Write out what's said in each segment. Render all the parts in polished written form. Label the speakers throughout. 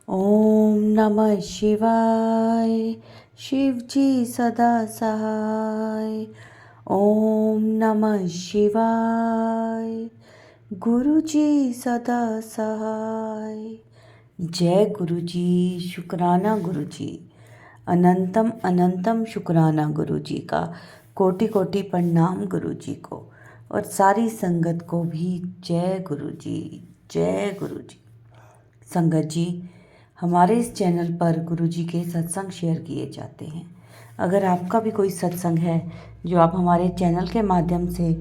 Speaker 1: ओम नमः शिवाय। शिव जी सदा सहाय। ओम नमः शिवाय। गुरु जी सदा सहाय। जय गुरु जी। शुक्राना गुरु जी। अनंतम अनंतम शुक्राना गुरु जी का। कोटि कोटि प्रणाम गुरु जी को और सारी संगत को भी जय गुरु जी। जय गुरु जी। संगत जी, हमारे इस चैनल पर गुरु जी के सत्संग शेयर किए जाते हैं। अगर आपका भी कोई सत्संग है जो आप हमारे चैनल के माध्यम से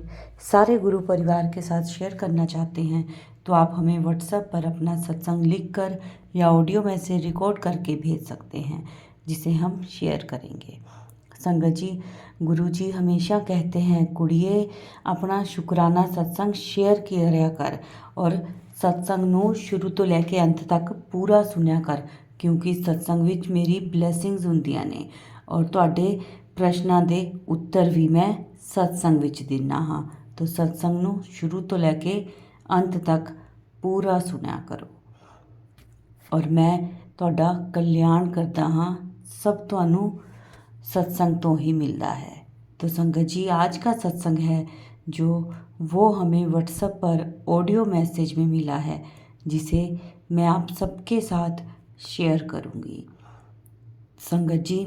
Speaker 1: सारे गुरु परिवार के साथ शेयर करना चाहते हैं तो आप हमें व्हाट्सएप पर अपना सत्संग लिखकर या ऑडियो मैसेज रिकॉर्ड करके भेज सकते हैं, जिसे हम शेयर करेंगे। संगत जी, गुरु जी हमेशा कहते हैं कुड़िए अपना शुक्राना सत्संग शेयर किया कर और सत्संग ਨੂੰ ਸ਼ੁਰੂ ਤੋਂ ਲੈ ਕੇ ਅੰਤ ਤੱਕ ਪੂਰਾ ਸੁਣਿਆ ਕਰ, ਕਿਉਂਕਿ ਸਤਸੰਗ ਵਿੱਚ ਮੇਰੀ ਬਲੇਸਿੰਗਸ ਹੁੰਦੀਆਂ ਨੇ ਔਰ ਤੁਹਾਡੇ ਪ੍ਰਸ਼ਨਾਂ ਦੇ ਉੱਤਰ ਵੀ ਮੈਂ ਸਤਸੰਗ ਵਿੱਚ ਦਿੰਦਾ ਹਾਂ। ਤਾਂ ਸਤਸੰਗ ਨੂੰ ਸ਼ੁਰੂ ਤੋਂ ਲੈ ਕੇ ਅੰਤ ਤੱਕ ਪੂਰਾ ਸੁਣਿਆ ਕਰੋ ਔਰ ਮੈਂ ਤੁਹਾਡਾ ਕਲਿਆਣ ਕਰਦਾ ਹਾਂ। सब ਤੁਹਾਨੂੰ सत्संग तो ही मिलता है। तो संगत जी, आज का सत्संग है जो वो हमें व्हाट्सएप पर ऑडियो मैसेज में मिला है, जिसे मैं आप सबके साथ शेयर करूँगी। संगत जी,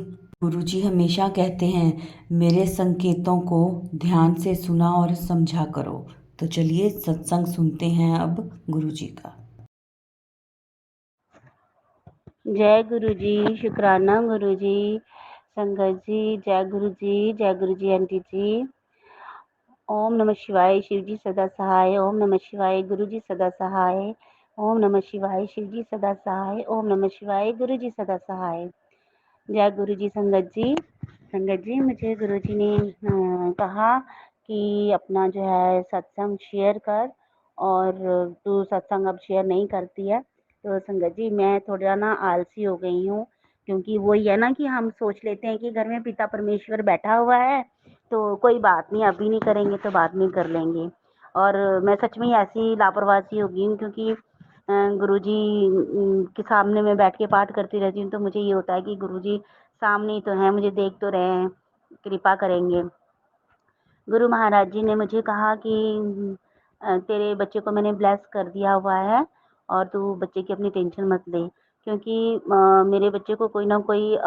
Speaker 1: गुरु जी हमेशा कहते हैं मेरे संकेतों को ध्यान से सुना और समझा करो। तो चलिए सत्संग सुनते हैं अब गुरु जी का।
Speaker 2: जय गुरु जी। शुक्राना गुरु जी। संगत जी, जय गुरु जी। जय गुरु जी आंटी जी। ओम नमः शिवाय। शिव जी सदा सहाय। ओम नमः शिवाय। गुरु जी सदा सहाय। ओम नमः शिवाय। शिव जी सदा सहाय। ओम नमः शिवाय। गुरु जी सदा सहाय। जय गुरु जी। संगत जी, मुझे गुरु जी ने कहा कि अपना जो है सत्संग शेयर कर, और तू सत्संग अब शेयर नहीं करती है। तो संगत जी, मैं थोड़ा ना आलसी हो गई हूँ, क्योंकि वही है ना कि हम सोच लेते हैं कि घर में पिता परमेश्वर बैठा हुआ है तो कोई बात नहीं, अभी नहीं करेंगे तो बाद में कर लेंगे। और मैं सच में ही ऐसी लापरवाही हो गई हूँ, क्योंकि गुरुजी के सामने मैं बैठ के पाठ करती रहती हूँ, तो मुझे ये होता है कि गुरुजी सामने ही तो हैं, मुझे देख तो रहे हैं, कृपा करेंगे। गुरु महाराज जी ने मुझे कहा कि तेरे बच्चे को मैंने ब्लेस कर दिया हुआ है और तू बच्चे की अपनी टेंशन मत ले, क्योंकि मेरे बच्चे को कोई ना कोई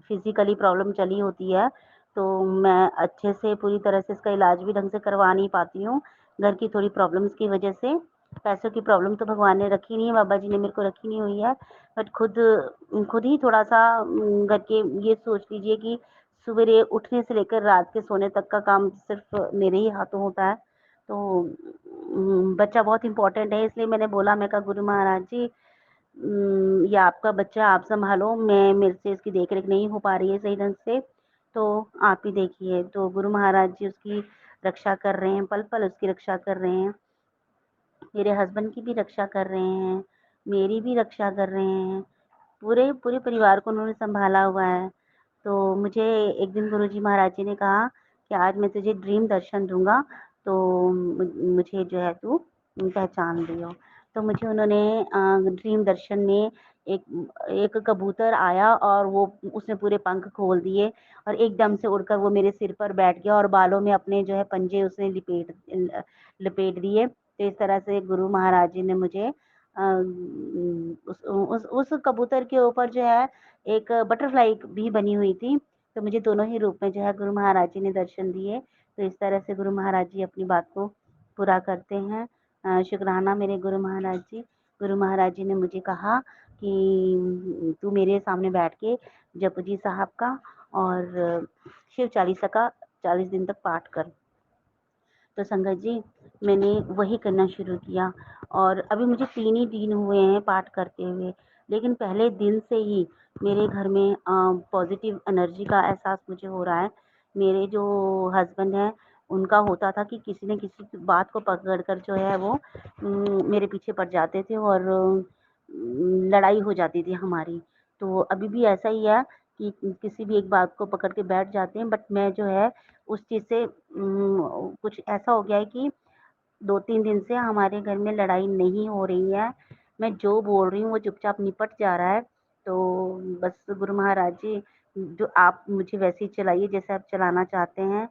Speaker 2: फिजिकली प्रॉब्लम चली होती है, तो मैं अच्छे से पूरी तरह से इसका इलाज भी ढंग से करवा नहीं पाती हूँ, घर की थोड़ी प्रॉब्लम्स की वजह से। पैसों की प्रॉब्लम तो भगवान ने रखी नहीं है, बाबा जी ने मेरे को रखी नहीं हुई है, बट खुद ही थोड़ा सा घर के ये सोच लीजिए कि सवेरे उठने से लेकर रात के सोने तक का काम सिर्फ मेरे ही हाथों होता है। तो बच्चा बहुत इम्पोर्टेंट है, इसलिए मैंने बोला, मैं कहा गुरु महाराज जी, ये आपका बच्चा आप संभालो, मैं मेरे से इसकी देख रेख नहीं हो पा रही है सही ढंग से, तो आप ही देखिए। तो गुरु महाराज जी उसकी रक्षा कर रहे हैं, पल पल उसकी रक्षा कर रहे हैं, मेरे हस्बैंड की भी रक्षा कर रहे हैं, मेरी भी रक्षा कर रहे हैं, पूरे पूरे परिवार को उन्होंने संभाला हुआ है। तो मुझे एक दिन गुरुजी महाराज जी ने कहा कि आज मैं तुझे ड्रीम दर्शन दूंगा, तो मुझे जो है तू पहचान लियो। तो मुझे उन्होंने ड्रीम दर्शन में एक एक कबूतर आया और वो उसने पूरे पंख खोल दिए और एकदम से उड़कर वो मेरे सिर पर बैठ गया और बालों में अपने जो है पंजे उसने लपेट दिए। तो इस तरह से गुरु महाराज जी ने मुझे उस कबूतर के ऊपर जो है एक बटरफ्लाई भी बनी हुई थी, तो मुझे दोनों ही रूप में जो है गुरु महाराज जी ने दर्शन दिए। तो इस तरह से गुरु महाराज जी अपनी बात को पूरा करते हैं। शुक्राना मेरे गुरु महाराज जी। गुरु महाराज जी ने मुझे कहा कि तू मेरे सामने बैठ के जपजी साहब का और शिव चालीसा का 40 दिन तक पाठ कर। तो संगत जी, मैंने वही करना शुरू किया और अभी मुझे 3 ही दिन हुए हैं पाठ करते हुए, लेकिन पहले दिन से ही मेरे घर में पॉजिटिव एनर्जी का एहसास मुझे हो रहा है। मेरे जो हस्बैंड हैं, उनका होता था कि किसी न किसी बात को पकड़ कर जो है वो मेरे पीछे पड़ जाते थे और लड़ाई हो जाती थी हमारी। तो अभी भी ऐसा ही है कि किसी भी एक बात को पकड़ के बैठ जाते हैं, बट मैं जो है उस चीज़ से कुछ ऐसा हो गया है कि 2-3 दिन से हमारे घर में लड़ाई नहीं हो रही है, मैं जो बोल रही हूँ वो चुपचाप निपट जा रहा है। तो बस गुरु महाराज जी, जो आप मुझे वैसे ही चलाइए जैसे आप चलाना चाहते हैं।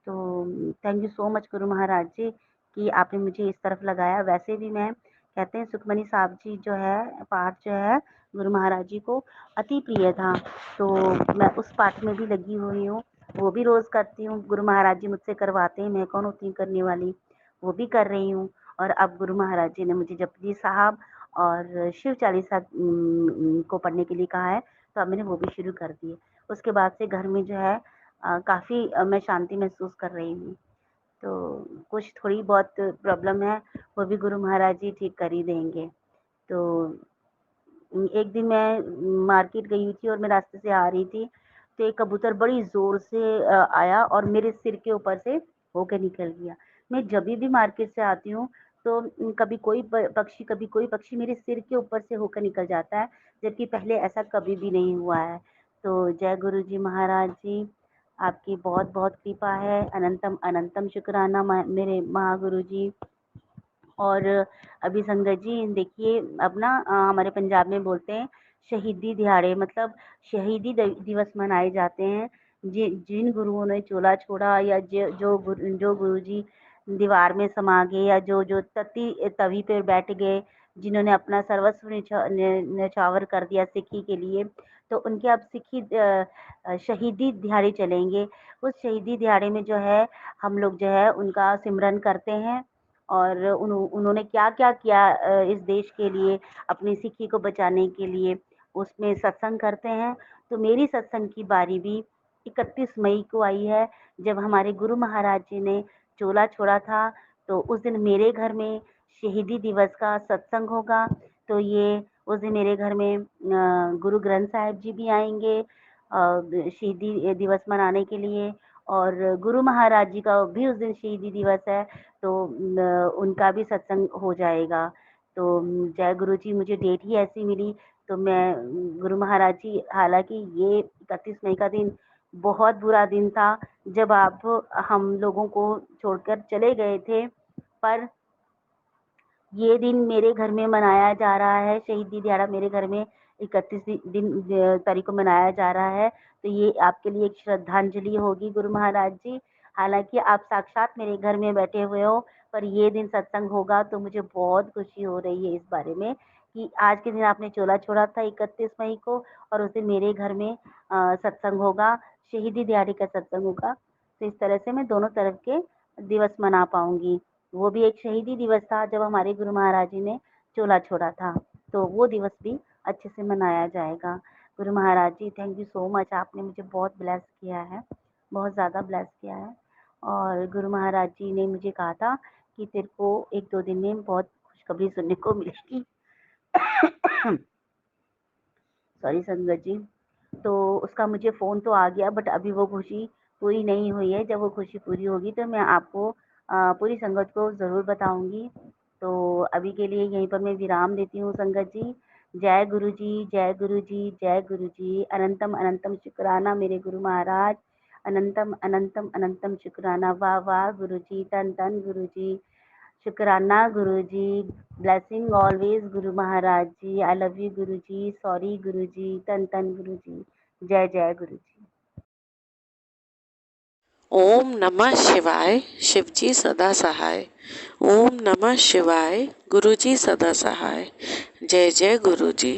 Speaker 2: तो thank you so much Guru Maharaj जी कि आपने मुझे इस तरफ लगाया। वैसे भी मैं, कहते हैं सुखमनी साहब जी जो है पाठ जो है गुरु महाराज जी को अति प्रिय था, तो मैं उस पाठ में भी लगी हुई हूँ। वो भी रोज़ करती हूँ, गुरु महाराज जी मुझसे करवाते हैं, मैं कौन होती हूँ करने वाली, वो भी कर रही हूँ। और अब गुरु महाराज जी ने मुझे जपजी साहब और शिव चालीसा को पढ़ने के लिए कहा है, तो अब मैंने वो भी शुरू कर दी है। उसके बाद से घर में जो है काफ़ी मैं शांति महसूस कर रही हूँ। तो कुछ थोड़ी बहुत प्रॉब्लम है, वो भी गुरु महाराज जी ठीक कर ही देंगे। तो एक दिन मैं मार्केट गई हुई थी और मैं रास्ते से आ रही थी, तो एक कबूतर बड़ी ज़ोर से आया और मेरे सिर के ऊपर से होके निकल गया। मैं जभी भी मार्केट से आती हूँ, तो कभी कोई पक्षी, कभी कोई पक्षी मेरे सिर के ऊपर से होकर निकल जाता है, जबकि पहले ऐसा कभी भी नहीं हुआ है। तो जय गुरु जी महाराज जी, आपकी बहुत-बहुत कृपा है। अनंतम अनंतम शुक्राना मेरे महागुरु जी। और अभी संगत जी देखिए, अब ना हमारे पंजाब में बोलते हैं शहीदी दिहाड़े, मतलब शहीदी दिवस मनाए जाते हैं। जिन गुरुओं ने चोला छोड़ा, या जो गुरु जी दीवार में समा गए, या जो जो तवी पे बैठ गए, जिन्होंने अपना सर्वस्व न्यौछावर कर दिया सिक्की के लिए, तो उनके अब शहीदी दिहाड़े चलेंगे। उस शहीदी दिहाड़े में जो है हम लोग जो है उनका सिमरन करते हैं, और उन्होंने क्या-क्या किया इस देश के लिए, अपनी सिक्की को बचाने के लिए, उसमें सत्संग करते हैं। तो मेरी सत्संग की बारी भी 31 मई को आई है, जब हमारे गुरु महाराज जी ने चोला छोड़ा था। तो उस दिन मेरे घर में शहीदी दिवस का सत्संग होगा। तो ये उस दिन मेरे घर में गुरु ग्रंथ साहिब जी भी आएँगे शहीदी दिवस मनाने के लिए, और गुरु महाराज जी का भी उस दिन शहीदी दिवस है, तो उनका भी सत्संग हो जाएगा। तो जय गुरु जी, मुझे डेट ही ऐसी मिली, तो मैं गुरु महाराज जी, हालाँकि ये 31 मई का दिन बहुत बुरा दिन था, जब आप हम लोगों को छोड़कर चले गए थे, पर ये दिन मेरे घर में मनाया जा रहा है, शहीदी दिहाड़ा मेरे घर में 31 तारीख को मनाया जा रहा है। तो ये आपके लिए एक श्रद्धांजलि होगी गुरु महाराज जी। हालाँकि आप साक्षात मेरे घर में बैठे हुए हो, पर ये दिन सत्संग होगा, तो मुझे बहुत खुशी हो रही है इस बारे में कि आज के दिन आपने चोला छोड़ा था 31 मई को, और उस दिन मेरे घर में सत्संग होगा, शहीदी दिहाड़े का सत्संग होगा। तो इस तरह से मैं दोनों तरफ के दिवस मना पाऊँगी। वो भी एक शहीदी दिवस था जब हमारे गुरु महाराज जी ने चोला छोड़ा था, तो वो दिवस भी अच्छे से मनाया जाएगा। गुरु महाराज जी, थैंक यू सो मच, आपने मुझे बहुत ब्लेस किया है, बहुत ज़्यादा ब्लेस किया है। और गुरु महाराज जी ने मुझे कहा था कि तेरे को 1-2 दिन में बहुत खुशखबरी सुनने को मिलेगी। सॉरी संगत जी। तो उसका मुझे फ़ोन तो आ गया, बट अभी वो खुशी पूरी नहीं हुई है। जब वो खुशी पूरी होगी तो मैं आपको पूरी संगत को ज़रूर बताऊँगी। तो अभी के लिए यहीं पर मैं विराम देती हूँ संगत जी। जय गुरु जी, जय गुरु जी, जय गुरु जी। अनंतम अनंतम शुक्राना मेरे गुरु महाराज। अनंतम अनंतम अनंतम शुक्राना। वाह वाह गुरु जी, धन धन गुरु जी। शुक्राना गुरु जी। Blessing always Guru Maharaj ji. I love you Guru ji. Sorry गुरु जी। धन धन गुरु जी। जय जय गुरु जी।
Speaker 3: ओम नमः शिवाय, शिवजी सदा सहाय। ओम नमः शिवाय, गुरुजी सदा सहाय। जय जय गुरुजी।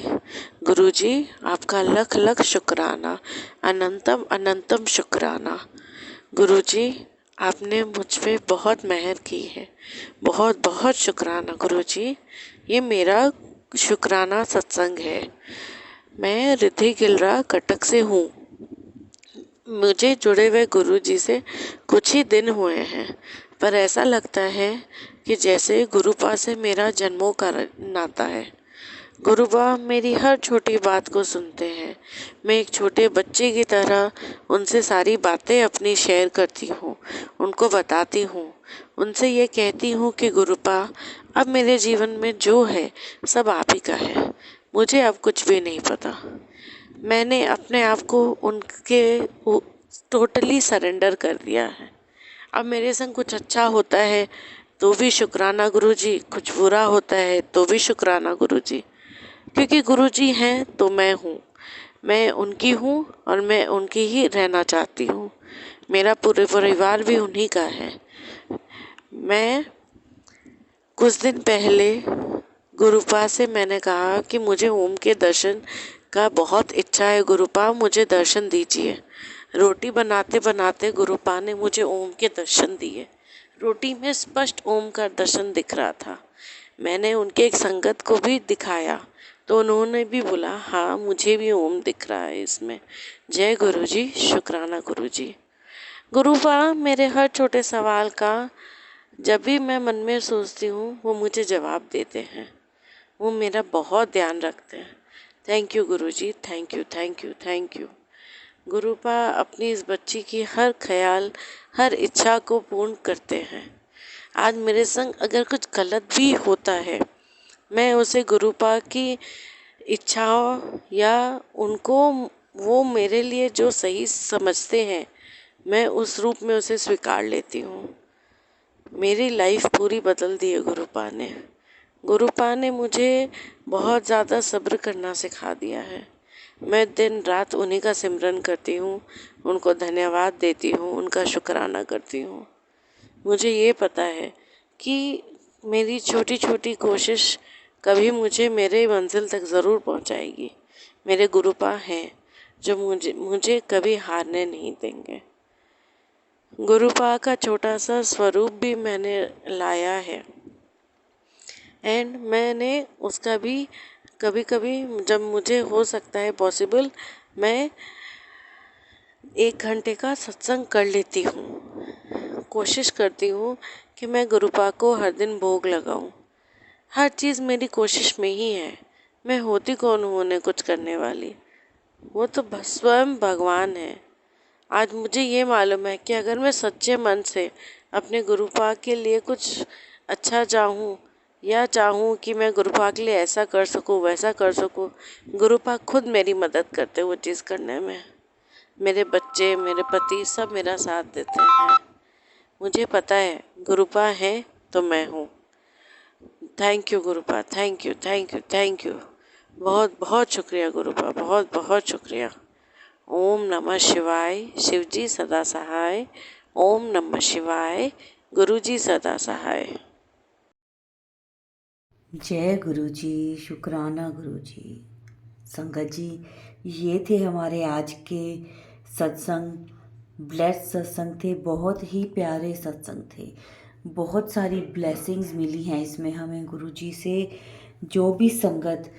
Speaker 3: गुरुजी, आपका लख लख शुक्राना, अनंतम अनंतम शुक्राना। गुरुजी, आपने मुझ पे बहुत मेहर की है, बहुत बहुत शुक्राना गुरुजी। ये मेरा शुक्राना सत्संग है। मैं रिद्धि गिलरा कटक से हूँ। मुझे जुड़े हुए गुरु जी से कुछ ही दिन हुए हैं, पर ऐसा लगता है कि जैसे गुरुपा से मेरा जन्मों का नाता है। गुरुपा मेरी हर छोटी बात को सुनते हैं। मैं एक छोटे बच्चे की तरह उनसे सारी बातें अपनी शेयर करती हूँ, उनको बताती हूँ, उनसे ये कहती हूँ कि गुरुपा, अब मेरे जीवन में जो है सब आप ही का है, मुझे अब कुछ भी नहीं पता। मैंने अपने आप को उनके टोटली सरेंडर कर दिया है। अब मेरे संग कुछ अच्छा होता है तो भी शुक्राना गुरुजी, कुछ बुरा होता है तो भी शुक्राना गुरुजी, क्योंकि गुरुजी हैं तो मैं हूँ, मैं उनकी हूँ और मैं उनकी ही रहना चाहती हूँ। मेरा पूरे परिवार भी उन्हीं का है। मैं कुछ दिन पहले गुरुपा से मैंने कहा कि मुझे ओम के दर्शन का बहुत इच्छा है, गुरुपा मुझे दर्शन दीजिए। रोटी बनाते बनाते गुरुपा ने मुझे ओम के दर्शन दिए। रोटी में स्पष्ट ओम का दर्शन दिख रहा था। मैंने उनके एक संगत को भी दिखाया तो उन्होंने भी बोला, हाँ मुझे भी ओम दिख रहा है इसमें। जय गुरुजी, शुक्राना गुरुजी। गुरुपा मेरे हर छोटे सवाल का जब भी मैं मन में सोचती हूँ वो मुझे जवाब देते हैं। वो मेरा बहुत ध्यान रखते हैं। Thank you Guruji, thank you thank you thank you. गुरुपा अपनी इस बच्ची की हर ख्याल, हर इच्छा को पूर्ण करते हैं। आज मेरे संग अगर कुछ गलत भी होता है, मैं उसे गुरुपा की इच्छाओं या उनको वो मेरे लिए जो सही समझते हैं, मैं उस रूप में उसे स्वीकार लेती हूँ। मेरी लाइफ पूरी बदल दी है गुरुपा ने। गुरुपा ने मुझे बहुत ज़्यादा सब्र करना सिखा दिया है। मैं दिन रात उन्हीं का सिमरन करती हूँ, उनको धन्यवाद देती हूँ, उनका शुक्राना करती हूँ। मुझे ये पता है कि मेरी छोटी छोटी कोशिश कभी मुझे मेरे मंजिल तक ज़रूर पहुँचाएगी। मेरे गुरुपा हैं जो मुझे कभी हारने नहीं देंगे। गुरुपा का छोटा सा स्वरूप भी मैंने लाया है एंड मैंने उसका भी कभी कभी जब मुझे हो सकता है पॉसिबल, मैं 1 घंटे का सत्संग कर लेती हूँ। कोशिश करती हूँ कि मैं गुरुपा को हर दिन भोग लगाऊँ। हर चीज़ मेरी कोशिश में ही है। मैं होती कौन हूँ उन्हें कुछ करने वाली, वो तो स्वयं भगवान है। आज मुझे ये मालूम है कि अगर मैं सच्चे मन से अपने गुरुपा के लिए कुछ अच्छा चाहूँ या चाहूँ कि मैं गुरुपा के लिए ऐसा कर सकूँ वैसा कर सकूँ, गुरुपा खुद मेरी मदद करते वो चीज़ करने में। मेरे बच्चे, मेरे पति सब मेरा साथ देते हैं। मुझे पता है गुरुपा है तो मैं हूँ। Thank you गुरुपा, thank you thank you thank you. बहुत बहुत शुक्रिया गुरुपा, बहुत बहुत शुक्रिया। ओम नमः शिवाय, शिवजी सदा सहाय। ओम नमः शिवाय, गुरुजी सदा सहाय।
Speaker 1: जय गुरुजी, शुक्राना गुरुजी। संगत जी, ये थे हमारे आज के सत्संग। ब्लेस्ड सत्संग थे, बहुत ही प्यारे सत्संग थे। बहुत सारी ब्लेसिंग्स मिली हैं इसमें हमें गुरुजी से। जो भी संगत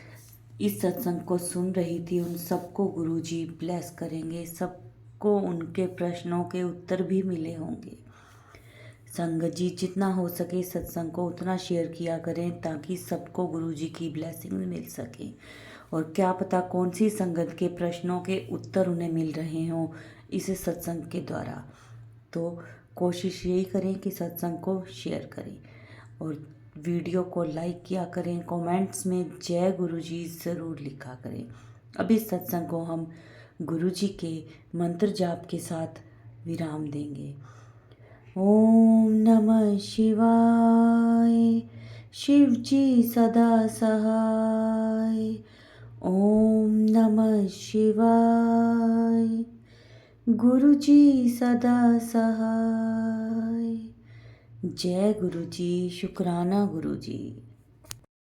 Speaker 1: इस सत्संग को सुन रही थी उन सबको गुरुजी ब्लेस करेंगे, सबको उनके प्रश्नों के उत्तर भी मिले होंगे। संगत जी, जितना हो सके सत्संग को उतना शेयर किया करें ताकि सबको गुरुजी की ब्लेसिंग मिल सके। और क्या पता कौन सी संगत के प्रश्नों के उत्तर उन्हें मिल रहे हों इस सत्संग के द्वारा। तो कोशिश यही करें कि सत्संग को शेयर करें और वीडियो को लाइक किया करें। कमेंट्स में जय गुरुजी ज़रूर लिखा करें। अब इस सत्संग को हम गुरुजी के मंत्र जाप के साथ विराम देंगे। ओम नमः शिवाय, शिवजी सदा सहाय। ओम नमः शिवाय, गुरुजी सदा सहाय। जय गुरुजी, शुक्राना गुरुजी।